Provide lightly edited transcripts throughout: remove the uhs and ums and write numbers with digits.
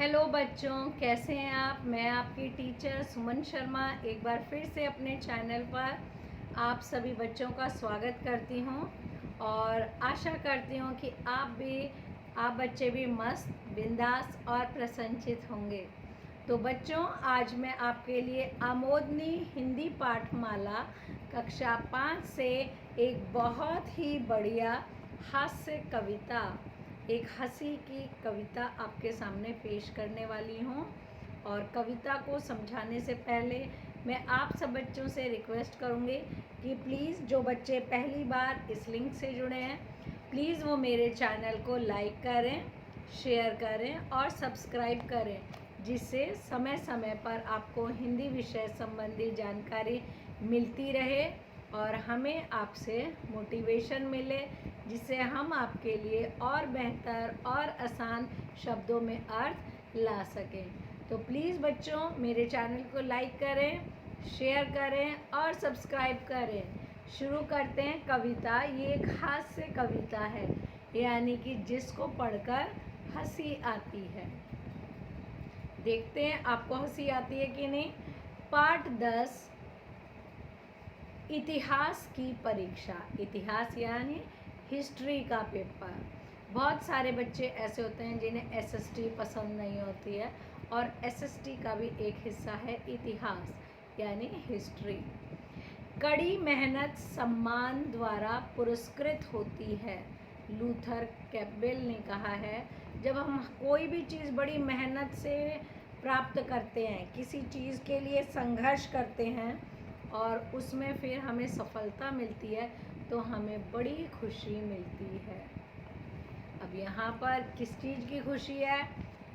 Hello बच्चों, कैसे हैं आप। मैं आपकी टीचर सुमन शर्मा एक बार फिर से अपने चैनल पर आप सभी बच्चों का स्वागत करती हूं और आशा करती हूं कि आप बच्चे भी मस्त, बिंदास और प्रसन्नचित होंगे। तो बच्चों, आज मैं आपके लिए आमोदनी हिंदी पाठमाला कक्षा 5 से एक बहुत ही बढ़िया हास्य कविता, एक हंसी की कविता आपके सामने पेश करने वाली हूँ। और कविता को समझाने से पहले मैं आप सब बच्चों से रिक्वेस्ट करूँगी कि प्लीज़ जो बच्चे पहली बार इस लिंक से जुड़े हैं, प्लीज़ वो मेरे चैनल को लाइक करें, शेयर करें और सब्सक्राइब करें, जिससे समय समय पर आपको हिंदी विषय संबंधी जानकारी मिलती रहे और हमें आपसे मोटिवेशन मिले, जिससे हम आपके लिए और बेहतर और आसान शब्दों में अर्थ ला सकें। तो प्लीज़ बच्चों, मेरे चैनल को लाइक करें, शेयर करें और सब्सक्राइब करें। शुरू करते हैं कविता। ये एक हास्य कविता है, यानी कि जिसको पढ़कर हंसी आती है। देखते हैं आपको हंसी आती है कि नहीं। पाठ 10, इतिहास की परीक्षा। इतिहास यानी हिस्ट्री का पेपर। बहुत सारे बच्चे ऐसे होते हैं जिन्हें एसएसटी पसंद नहीं होती है, और एसएसटी का भी एक हिस्सा है इतिहास यानी हिस्ट्री। कड़ी मेहनत सम्मान द्वारा पुरस्कृत होती है, लूथर कैपबेल ने कहा है। जब हम कोई भी चीज़ बड़ी मेहनत से प्राप्त करते हैं, किसी चीज़ के लिए संघर्ष करते हैं और उसमें फिर हमें सफलता मिलती है, तो हमें बड़ी खुशी मिलती है। अब यहाँ पर किस चीज़ की खुशी है,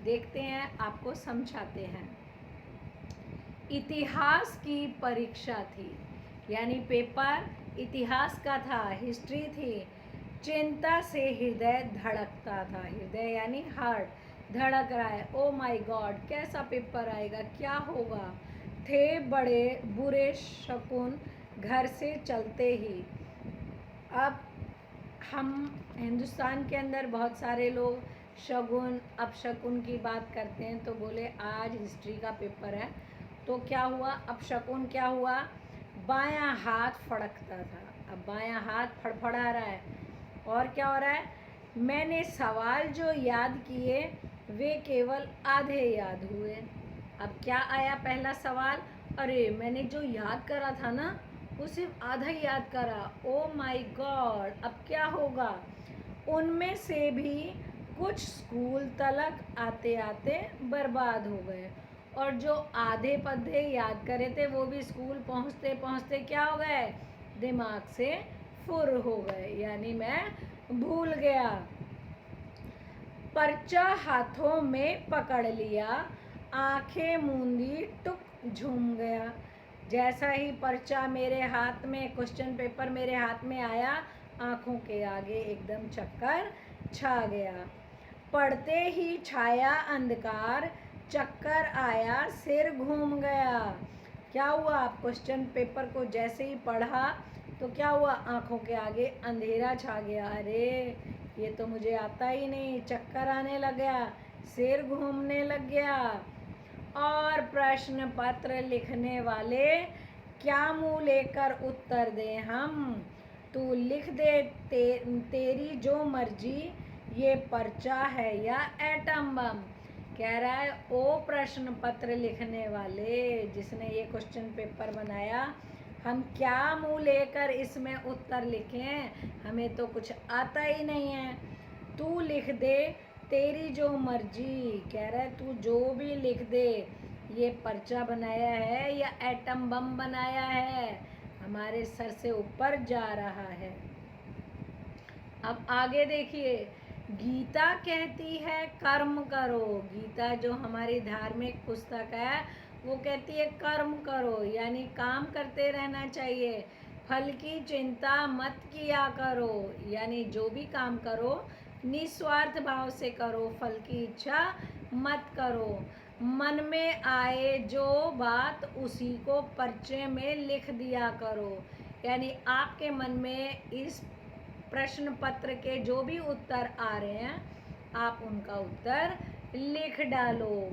देखते हैं, आपको समझाते हैं। इतिहास की परीक्षा थी, यानी पेपर इतिहास का था, हिस्ट्री थी। चिंता से हृदय धड़कता था। हृदय यानी हार्ट, धड़क रहा है। ओ माय गॉड, कैसा पेपर आएगा, क्या होगा। थे बड़े बुरे शकुन घर से चलते ही। अब हम हिंदुस्तान के अंदर बहुत सारे लोग शगुन अपशकुन की बात करते हैं, तो बोले आज हिस्ट्री का पेपर है, तो क्या हुआ, अपशकुन क्या हुआ, बायां हाथ फड़कता था। अब बायां हाथ फड़फड़ा रहा है। और क्या हो रहा है, मैंने सवाल जो याद किए वे केवल आधे याद हुए। अब क्या आया पहला सवाल, अरे मैंने जो याद करा था ना, वो सिर्फ आधा ही याद करा। ओ माय गॉड, अब क्या होगा। उनमें से भी कुछ स्कूल तलक आते आते बर्बाद हो गए, और जो आधे पद्य याद करे थे वो भी स्कूल पहुंचते पहुंचते क्या हो गए, दिमाग से फुर हो गए, यानी मैं भूल गया। पर्चा हाथों में पकड़ लिया, आंखें मूंदी टुक झूम गया। जैसा ही पर्चा मेरे हाथ में, क्वेश्चन पेपर मेरे हाथ में आया, आंखों के आगे एकदम चक्कर छा गया। पढ़ते ही छाया अंधकार, चक्कर आया, सिर घूम गया। क्या हुआ, आप क्वेश्चन पेपर को जैसे ही पढ़ा तो क्या हुआ, आंखों के आगे अंधेरा छा गया। अरे ये तो मुझे आता ही नहीं, चक्कर आने लग गया, सिर घूमने लग गया। और प्रश्न पत्र लिखने वाले क्या मुंह लेकर उत्तर दें हम। तू लिख दे तेरी जो मर्जी, ये पर्चा है या एटम बम। कह रहा है, ओ प्रश्न पत्र लिखने वाले, जिसने ये क्वेश्चन पेपर बनाया, हम क्या मुंह लेकर इसमें उत्तर लिखें, हमें तो कुछ आता ही नहीं है। तू लिख दे तेरी जो मर्जी। कह रहा है तू जो भी लिख दे, ये पर्चा बनाया है या एटम बम बनाया है, हमारे सर से ऊपर जा रहा है। अब आगे देखिए, गीता कहती है कर्म करो। गीता जो हमारी धार्मिक पुस्तक है, वो कहती है कर्म करो, यानी काम करते रहना चाहिए। फल की चिंता मत किया करो, यानी जो भी काम करो निस्वार्थ भाव से करो, फल की इच्छा मत करो। मन में आए जो बात उसी को पर्चे में लिख दिया करो, यानी आपके मन में इस प्रश्न पत्र के जो भी उत्तर आ रहे हैं, आप उनका उत्तर लिख डालो।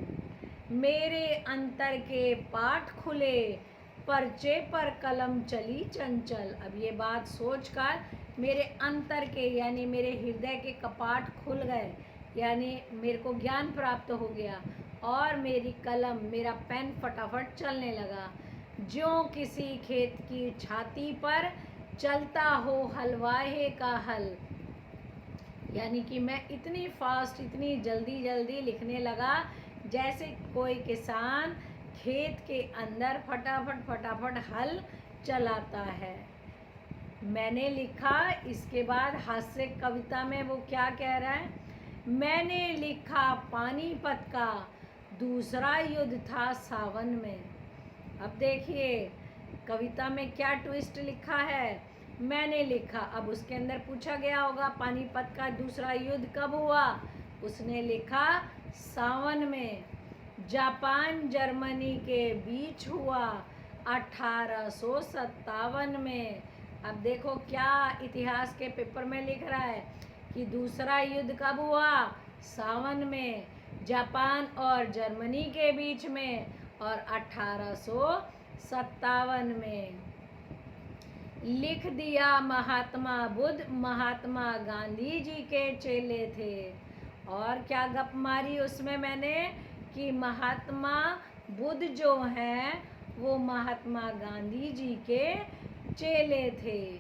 मेरे अंतर के पाठ खुले, पर्चे पर कलम चली चंचल। अब ये बात सोचकर मेरे अंतर के यानी मेरे हृदय के कपाट खुल गए, यानी मेरे को ज्ञान प्राप्त हो गया और मेरी कलम मेरा पेन फटाफट चलने लगा। ज्यों किसी खेत की छाती पर चलता हो हलवाहे का हल, यानी कि मैं इतनी फास्ट इतनी जल्दी जल्दी लिखने लगा जैसे कोई किसान खेत के अंदर फटाफट फटाफट हल चलाता है। मैंने लिखा, इसके बाद हास्य कविता में वो क्या कह रहा है, मैंने लिखा पानीपत का दूसरा युद्ध था सावन में। अब देखिए कविता में क्या ट्विस्ट लिखा है, मैंने लिखा, अब उसके अंदर पूछा गया होगा पानीपत का दूसरा युद्ध कब हुआ, उसने लिखा सावन में। जापान जर्मनी के बीच हुआ 1857 में। अब देखो क्या इतिहास के पेपर में लिख रहा है कि दूसरा युद्ध कब हुआ, सावन में, जापान और जर्मनी के बीच में और 1857 में। लिख दिया महात्मा बुद्ध महात्मा गांधी जी के चेले थे। और क्या गप मारी उसमें मैंने कि महात्मा बुद्ध जो हैं वो महात्मा गांधी जी के चेले थे।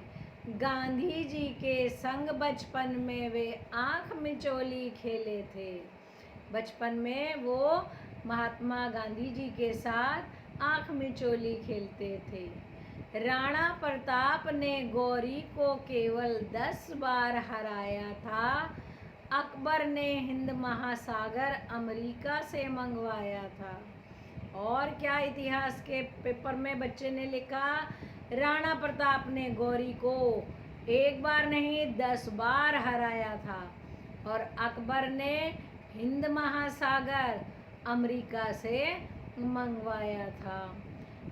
गांधी जी के संग बचपन में वे आँख मिचोली खेले थे। बचपन में वो महात्मा गांधी जी के साथ आँख मिचोली खेलते थे। राणा प्रताप ने गौरी को केवल 10 बार हराया था। अकबर ने हिंद महासागर अमेरिका से मंगवाया था। और क्या इतिहास के पेपर में बच्चे ने लिखा, राणा प्रताप ने गौरी को 1 बार नहीं 10 बार हराया था और अकबर ने हिंद महासागर अमेरिका से मंगवाया था।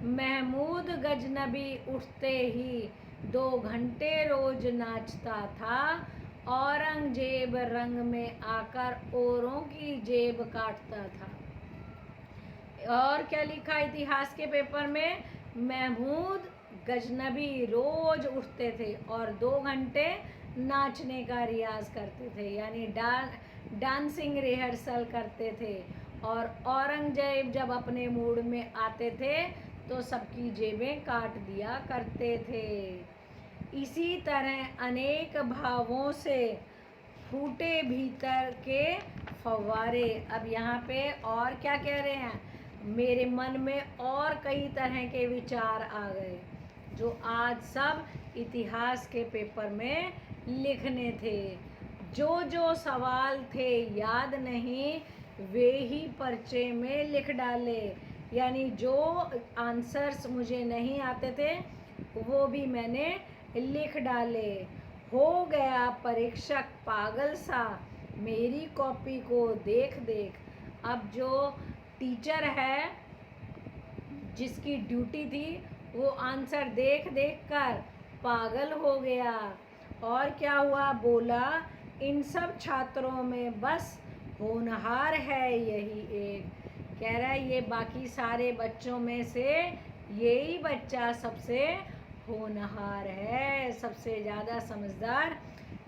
महमूद गजनबी उठते ही 2 घंटे रोज नाचता था। औरंगजेब रंग में आकर औरों की जेब काटता था। और क्या लिखा इतिहास के पेपर में, महमूद गजनबी रोज उठते थे और 2 घंटे नाचने का रियाज करते थे, यानी डांसिंग रिहर्सल करते थे। और औरंगजेब जब अपने मूड में आते थे तो सबकी जेबें काट दिया करते थे। इसी तरह अनेक भावों से फूटे भीतर के फव्वारे। अब यहाँ पे और क्या कह रहे हैं, मेरे मन में और कई तरह के विचार आ गए जो आज सब इतिहास के पेपर में लिखने थे। जो जो सवाल थे याद नहीं वे ही पर्चे में लिख डाले, यानी जो आंसर्स मुझे नहीं आते थे वो भी मैंने लिख डाले। हो गया परीक्षक पागल सा मेरी कॉपी को देख देख। अब जो टीचर है जिसकी ड्यूटी थी वो आंसर देख देख कर पागल हो गया। और क्या हुआ, बोला इन सब छात्रों में बस होनहार है यही एक। कह रहा है ये बाकी सारे बच्चों में से यही बच्चा सबसे होनहार है, सबसे ज़्यादा समझदार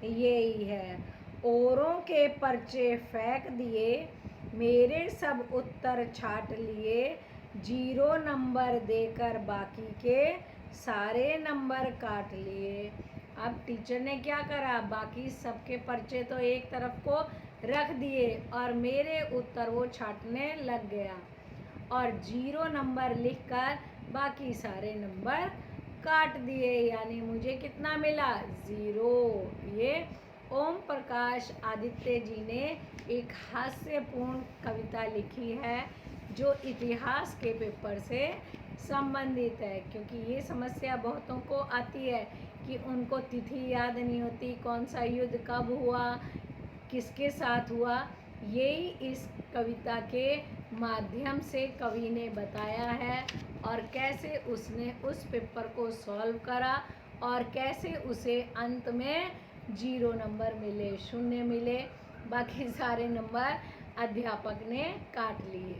यही है। औरों के पर्चे फेंक दिए मेरे सब उत्तर छाट लिए। 0 नंबर देकर बाकी के सारे नंबर काट लिए। अब टीचर ने क्या करा, बाकी सबके पर्चे तो एक तरफ को रख दिए और मेरे उत्तर वो छाटने लग गया और 0 नंबर लिखकर बाकी सारे नंबर काट दिए, यानी मुझे कितना मिला, 0। ये ओम प्रकाश आदित्य जी ने एक हास्यपूर्ण कविता लिखी है जो इतिहास के पेपर से संबंधित है, क्योंकि ये समस्या बहुतों को आती है कि उनको तिथि याद नहीं होती, कौन सा युद्ध कब हुआ, किसके साथ हुआ। यही इस कविता के माध्यम से कवि ने बताया है और कैसे उसने उस पेपर को सॉल्व करा और कैसे उसे अंत में 0 नंबर मिले, 0 मिले, बाकी सारे नंबर अध्यापक ने काट लिए।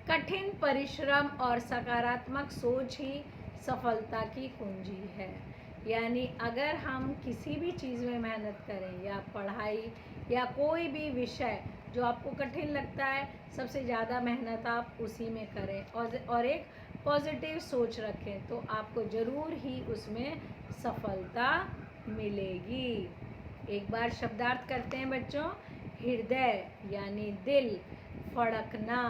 कठिन परिश्रम और सकारात्मक सोच ही सफलता की कुंजी है। यानी अगर हम किसी भी चीज़ में मेहनत करें, या पढ़ाई या कोई भी विषय जो आपको कठिन लगता है, सबसे ज़्यादा मेहनत आप उसी में करें और एक पॉजिटिव सोच रखें, तो आपको ज़रूर ही उसमें सफलता मिलेगी। एक बार शब्दार्थ करते हैं बच्चों। हृदय यानी दिल, फड़कना,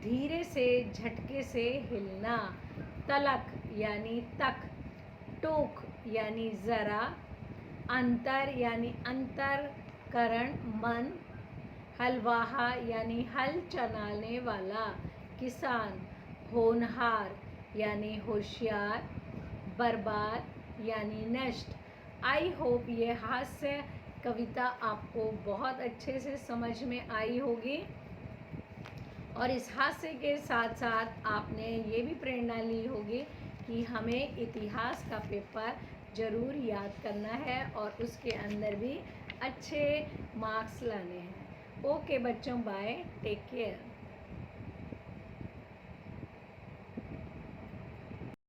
धीरे से झटके से हिलना, तलक यानी तक, टूक यानी ज़रा, अंतर यानी अंतरकरण मन, हलवाहा यानी हल चलाने वाला, किसान, होनहार यानी होशियार, बर्बाद यानी नष्ट। आई होप ये हास्य कविता आपको बहुत अच्छे से समझ में आई होगी, और इस हास्य के साथ साथ आपने ये भी प्रेरणा ली होगी कि हमें इतिहास का पेपर ज़रूर याद करना है और उसके अंदर भी अच्छे मार्क्स लाने हैं। ओके बच्चों, बाय, टेक केयर।